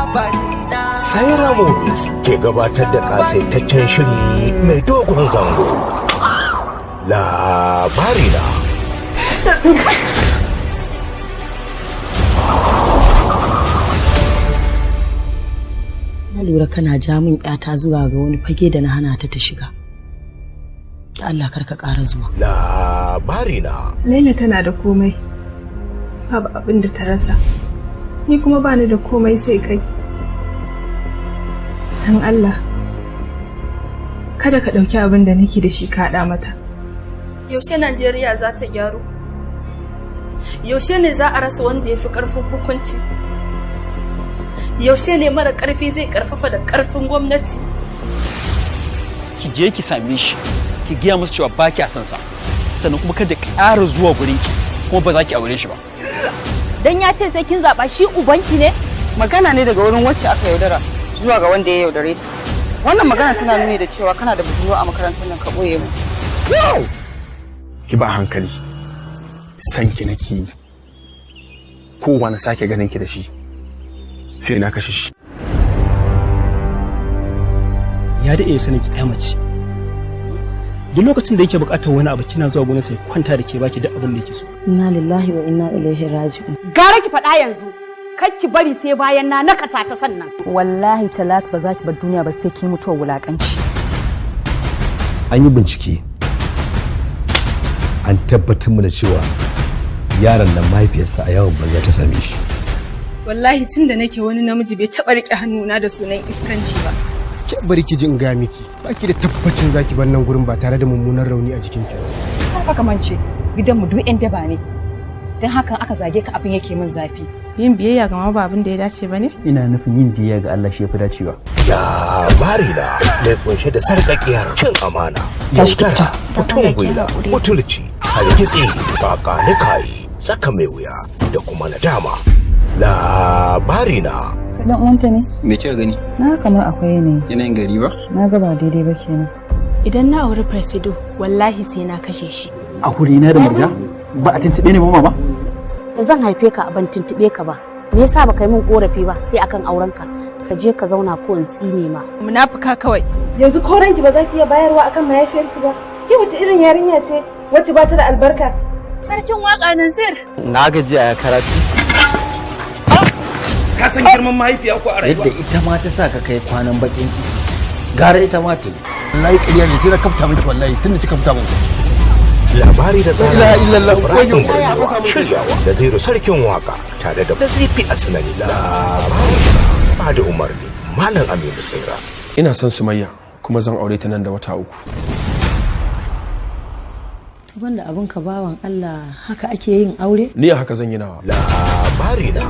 Saira Movies ke gabatar da kasaitaccen shiri mai dogon zango. Labarina. Na lura kana ja min ƴata zuwa ga wani fage da na hana ta ta shiga. Da Allah karka ƙara zuwa. Labarina. Laila tana da komai. Babu abin da ta rasa. Ni kuma bani da komai sai kai. Dan Allah. Kada ka ɗauki abin da nake da shi ka haɗa mata. Yaushe Najeriya za ta gyaru? Yaushe ne za a rasa wanda ya fi ƙarfin hukunci? Yaushe ne mara ƙarfi zai ƙarfafa da ƙarfin gwamnati? Ki je ki same shi, ki gaya musu cewa ba kya son sa, sannan kuma kada ƙara zuwa gurin ki, kuma ba za ki aure shi ba. Dan ya ce sai kin zaɓa shi ubanki ne? Magana ne daga wurin wacce aka yaudara zuwa ga wanda ya yaudare ta. Wannan magana tana nuni da cewa kana da budurwa a makarantar nan ka ɓoye mu. Ki ba hankali, san ki nake yi, kowa na sake ganin ki da shi sai na kashe shi. Ya daɗe ya sanin ki ya mace. Duk lokacin da yake buƙatar wani abu kina zuwa gurin sai kwanta da ke baki duk abin da yake so. Inna lillahi wa inna ilaihi raji'un. Gara ki faɗa yanzu, kar ki bari sai bayan na nakasa ta sannan. Wallahi Talatu ba za ki bar duniya ba sai ki mutuwa wulaƙanci. An yi bincike. An tabbatar mu da cewa yaron nan mahaifiyarsa a yawon banza ta same shi. Wallahi tun da nake wani namiji bai taɓa riƙe hannuna da sunan iskanci ba. Ke bari ki ji in ga miki, baki da tabbacin zaki bar nan gurin ba tare da mummunan rauni a jikinki. Haka kamance gidanmu duk 'yan daba ne. Don haka aka zage ka abin yake min zafi. Yin biyayya ga ma ba abin da ya dace ba ne? Ina nufin yin biyayya ga Allah shi ya fi dacewa. Labarina mai kunshe da sarƙaƙiyar cin amana, yaudara, mutum gwila, mutulci, hargitsi, kakanikayi, tsaka mai wuya da kuma nadama. Labarina. Dan uwanta ne? Me kika gani? Na kamar akwai yanayi. Yanayin gari ba? Na ga ba daidai ba kenan. Idan na auri Presido, wallahi sai na kashe shi. A na da murja? Ba a tuntuɓe ne mama ba? Da zan haife ka ban tuntuɓe ka ba. Me yasa baka yi min korafi ba sai akan auren ka? Ka je ka zauna ko in tsine ma. Munafuka kawai. Yanzu ko ranki ba za ki iya bayarwa akan mahaifiyarki ba. Ke wace irin yarinya ce wacce ba ta da albarka? Sarkin waka Nazir. Na gaji a karatu. Ka san girman mahaifiya ko a rayuwa? Yadda ita ma ta sa ka kai kwanan bakin ciki. Gara ita ma ta yi. Wallahi ƙarya ne sai na kafta miki wallahi tunda kika fita mun. Labari da tsara Ibrahim Burgewa shiryawa da Zairu sarkin waka tare da Nasifi Asnani. Labarina ba da umarni Malam Aminu Tsaira. Ina son Sumayya kuma zan aure ta nan da wata 3. To banda abin ka bawan Allah haka ake yin aure? Ni a haka zan yi nawa. Labarina.